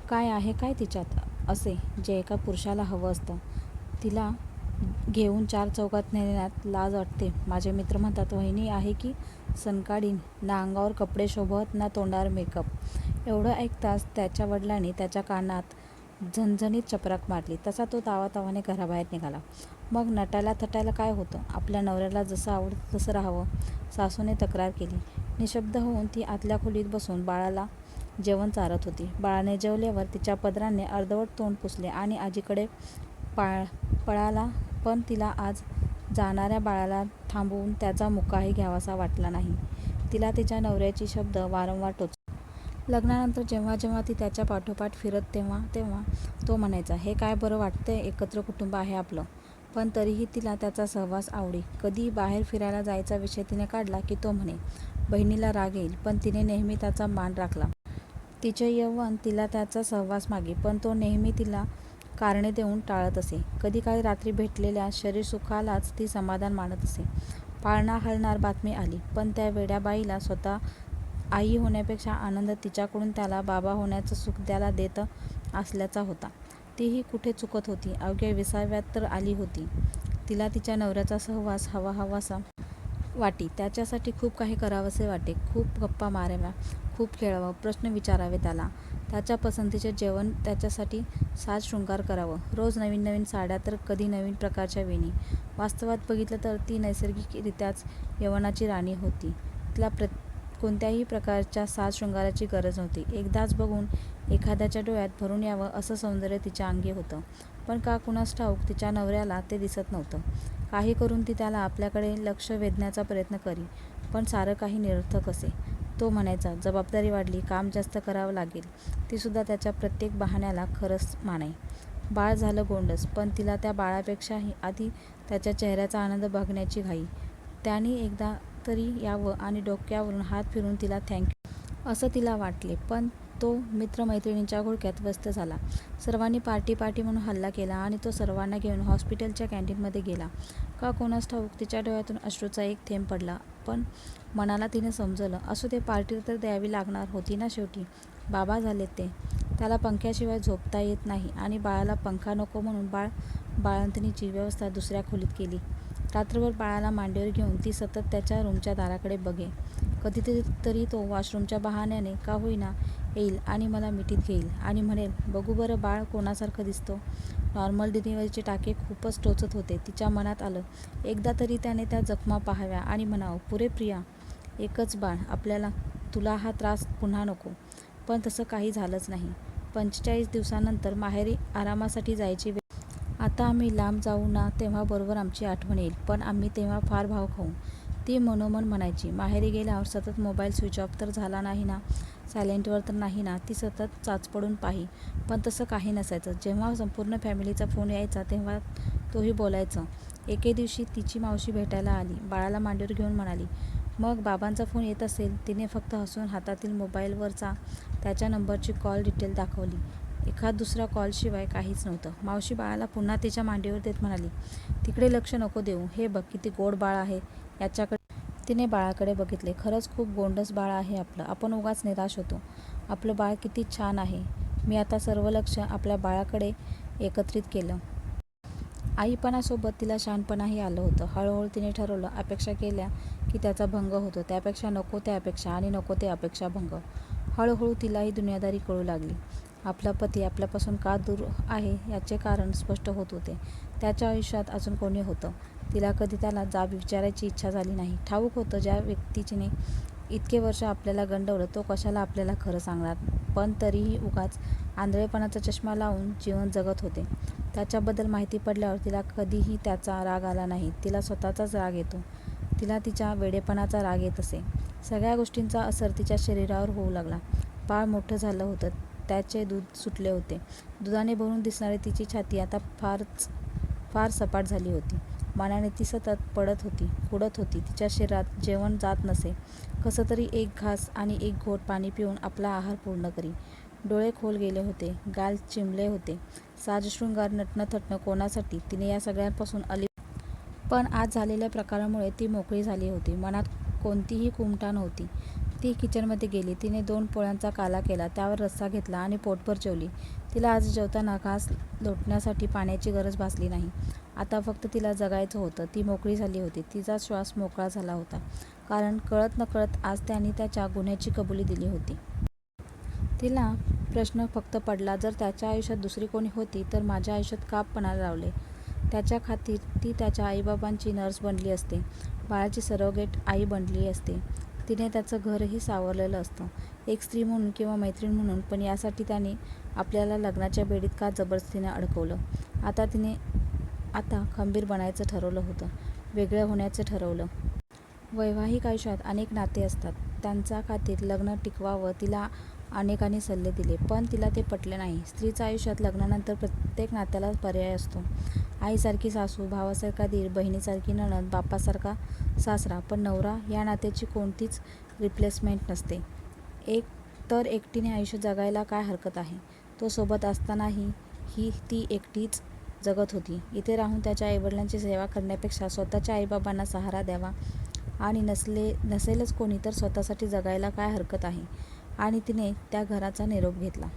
काय आहे काय तिच्यात असे जे एका पुरुषाला हवं असतं. तिला घेऊन चार चौकात नेण्यात लाज वाटते. माझे मित्र म्हणतात, वहिनी आहे की सनकाडीन, ना अंगावर कपडे शोभत ना तोंडावर मेकअप. एवढं ऐकताच त्याच्या वडिलांनी त्याच्या कानात झणझणीत चपराक मारली. तसा तो तावातावाने घराबाहेर निघाला. मग नटायला थटायला काय होतं, आपल्या नवऱ्याला जसं आवडतं तसं राहावं. सासूने तक्रार केली. निशब्द होऊन ती आतल्या खोलीत बसून बाळाला जेवण चारत होती. बाळाने जेवल्यावर तिच्या पदराने अर्धवट तोंड पुसले आणि आजीकडे पळाला. पण तिला आज जाणाऱ्या बाळाला थांबवून त्याचा मुकाही घ्यावासा वाटला नाही. तिला तिच्या नवऱ्याची शब्द वारंवार टोचत. लग्नानंतर जेव्हा जेव्हा ती त्याच्या पाठोपाठ फिरत तेव्हा तेव्हा तो म्हणायचा, हे काय बरं वाटतंय, एकत्र कुटुंब आहे आपलं. पण तरीही तिला त्याचा सहवास आवडी. कधी बाहेर फिरायला जायचा विषय तिने काढला की तो म्हणे, बहिणीला राग येईल, पण तिने नेहमी त्याचा मान राखला. तिचे यौवन तिला त्याचा सहवास मागे, पण तो नेहमी तिला कारणे देऊन टाळत असे. कधी काळी रात्री भेटलेल्या शरीरसुखालाच ती समाधान मानत असे. पाळणा हलणार बातमी आली, पण त्या वेड्या बाईला स्वतः आई होण्यापेक्षा आनंद तिच्याकडून त्याला बाबा होण्याचं सुख त्याला देत असल्याचा होता. तीही कुठे चुकत होती. अवघ्या 20व्यात तर आली होती. तिला तिच्या नवऱ्याचा सहवास हवाहवासा वाटी. त्याच्यासाठी खूप काही करावंसे वाटे. खूप गप्पा माराव्या, खूप खेळावं, प्रश्न विचारावे त्याला, त्याच्या पसंतीचे जेवण, त्याच्यासाठी साज शृंगार करावं, रोज नवीन नवीन साड्या तर कधी नवीन प्रकारच्या वेणी. वास्तवात बघितलं तर ती नैसर्गिकरित्याच यौवनाची राणी होती. तिला कोणत्याही प्रकारच्या साज शृंगाराची गरज नव्हती. एकदाच बघून एखाद्याच्या डोळ्यात भरून यावं असं सौंदर्य तिच्या अंगी होतं. पण का कुणास ठाऊक तिच्या नवऱ्याला ते दिसत नव्हतं. काही करून ती त्याला आपल्याकडे लक्ष वेधण्याचा प्रयत्न करी, पण सारं काही निरर्थक असे. तो म्हणायचा, जबाबदारी वाढली, काम जास्त करावं लागेल. तीसुद्धा त्याच्या प्रत्येक बहाण्याला खरंच मानाई. बाळ झालं गोंडस, पण तिला त्या बाळापेक्षाही आधी त्याच्या चेहऱ्याचा आनंद बघण्याची घाई. त्याने एकदा तरी यावं आणि डोक्यावरून हात फिरून तिला थँक्यू असं तिला वाटले. पण तो मित्रमैत्रिणींच्या घोळक्यात व्यस्त झाला. सर्वांनी पार्टी पार्टी म्हणून हल्ला केला आणि तो सर्वांना घेऊन हॉस्पिटलच्या कॅन्टीनमध्ये गेला. का कोणास ठाऊक तिच्या डोळ्यातून अश्रूचा एक थेंब पडला. पण मनाला तिने समजलं, असू दे, पार्टी तर द्यावी लागणार होती ना शेवटी. बाबा झालेत ते. त्याला पंख्याशिवाय झोपता येत नाही आणि बाळाला पंखा नको म्हणून बाळंतिणीची व्यवस्था दुसऱ्या खोलीत केली. रात्रभर बाळाला मांडीवर घेऊन ती सतत त्याच्या रूमच्या दाराकडे बघे. कधीतरी तो वॉशरूमच्या बहाण्याने का होईना येईल आणि मला मिठीत घेईल आणि म्हणेल, बघू बरं बाळ कोणासारखं दिसतो. नॉर्मल डिलिव्हरीचे टाके खूपच टोचत होते. तिच्या मनात आलं, एकदा तरी त्याने त्या जखमा पाहाव्या आणि म्हणावं, पुरे प्रिया, एकच बाळ आपल्याला, तुला हा त्रास पुन्हा नको. पण तसं काही झालंच नाही. 45 दिवसांनंतर माहेरी आरामासाठी जायची वेळ. आता आम्ही लांब जाऊ ना तेव्हा बरोबर आमची आठवण येईल, पण आम्ही तेव्हा फार भाव खाऊ, ती मनोमन म्हणायची. माहेरी गेल्यावर सतत मोबाईल स्विच ऑफ तर झाला नाही ना, सायलेंटवर तर नाही ना, ती सतत चाचपडून पाही. पण तसं काही नसायचं. जेव्हा संपूर्ण फॅमिलीचा फोन यायचा तेव्हा तोही बोलायचं. एके दिवशी तिची मावशी भेटायला आली. बाळाला मांडीवर घेऊन म्हणाली, मग बाबांचा फोन येत असेल. तिने फक्त हसून हातातील मोबाईलवरचा त्याच्या नंबरची कॉल डिटेल दाखवली. एखाद दुसरा कॉलशिवाय काहीच नव्हतं. मावशी बाळाला पुन्हा तिच्या मांडीवर देत म्हणाली, तिकडे लक्ष नको देऊ, हे बघ किती गोड बाळ आहे याच्याकडे. तिने बाळाकडे बघितले. खरंच खूप गोंडस बाळ आहे आपलं. आपण उगाच निराश होतो. आपलं बाळ किती छान आहे. मी आता सर्व लक्ष आपल्या बाळाकडे एकत्रित केलं. आईपणासोबत तिला शहाणपणाही आलं होतं. हळूहळू तिने ठरवलं, अपेक्षा केल्या की त्याचा भंग होतो. त्यापेक्षा नको त्या अपेक्षा आणि नको ते अपेक्षा भंग. हळूहळू तिलाही दुनियादारी कळू लागली. आपला पती आपल्यापासून का दूर आहे याचे कारण स्पष्ट होत होते. त्याच्या आयुष्यात अजून कोणी होतं. तिला कधी त्याला जाब विचारायची इच्छा झाली नाही. ठाऊक होतं, ज्या व्यक्तीने इतके वर्ष आपल्याला गंडवलं तो कशाला आपल्याला खरं सांगणार. पण तरीही उगाच आंधळेपणाचा चष्मा लावून जीवन जगत होते. त्याच्याबद्दल माहिती पडल्यावर तिला कधीही त्याचा राग आला नाही. तिला स्वतःचाच राग येतो. तिला तिच्या वेडेपणाचा राग येत असे. सगळ्या गोष्टींचा असर तिच्या शरीरावर होऊ लागला. बाळ मोठं झालं होतं. त्याचे दूध सुटले होते. दुधाने भरून दिसणारी तिची छाती आता फार सपाट झाली होती. मनाने ती सतत पडत होती, कुडत होती. तिच्या शरीरात जेवण जात नसे. कसं तरी एक घास आणि एक घोट पाणी पिऊन आपला आहार पूर्ण करी. डोळे खोल गेले होते, गाल चिमले होते. साजशृंगार, नटणं थटणं कोणासाठी. तिने या सगळ्यांपासून पण आज झालेल्या प्रकारामुळे ती मोकळी झाली होती. मनात कोणतीही कुमठा नव्हती. ती किचनमध्ये गेली. तिने 2 पोळ्यांचा काला केला, त्यावर रस्सा घेतला आणि पोटभर जेवली. तिला आज जेवताना घास लोटण्यासाठी पाण्याची गरज भासली नाही. आता फक्त तिला जगायचं होतं. ती मोकळी झाली होती. तिचा श्वास मोकळा झाला होता. कारण कळत-नकळत आज त्याने त्याच्या गुन्ह्याची कबुली दिली होती. तिला प्रश्न फक्त पडला, जर त्याच्या आयुष्यात दुसरी कोणी होती, तर माझ्या आयुष्यात का पणाला लावले? त्याच्या खातीर ती त्याच्या आईबाबांची नर्स बनली असते, बाळाची सरोगेट आई बनली असते. तिने त्याचं घरही सावरलेलं असतं, एक स्त्री म्हणून किंवा मैत्रीण म्हणून. पण यासाठी त्याने आपल्याला लग्नाच्या बेडीत का जबरदस्तीने अडकवलं? आता खंबीर बनायचं ठरवलं होतं, वेगळं होण्याचं ठरवलं. वैवाहिक आयुष्यात अनेक नाते असतात, त्यांच्या खातीर लग्न टिकवावं तिला अनेकांनी सल्ले दिले, पण तिला ते पटले नाही. स्त्रीच्या आयुष्यात लग्नानंतर प्रत्येक नात्याला पर्याय असतो. आईसारखी सासू, भावासारखा दीर, बहिणीसारखी नणंद, बापासारखा सासरा, पण नवरा या नात्याची कोणतीच रिप्लेसमेंट नसते. एकटीने आयुष्य जगायला काय हरकत आहे? तो सोबत असतानाही ती एकटीच जगत होती. इथे राहून त्याच्या आईवडिलांची सेवा करण्यापेक्षा स्वतःच्या आईबाबांना सहारा द्यावा आणि नसेलच कोणी तर स्वतःसाठी जगायला काय हरकत आहे? आणि तिने त्या घराचा निरोप घेतला.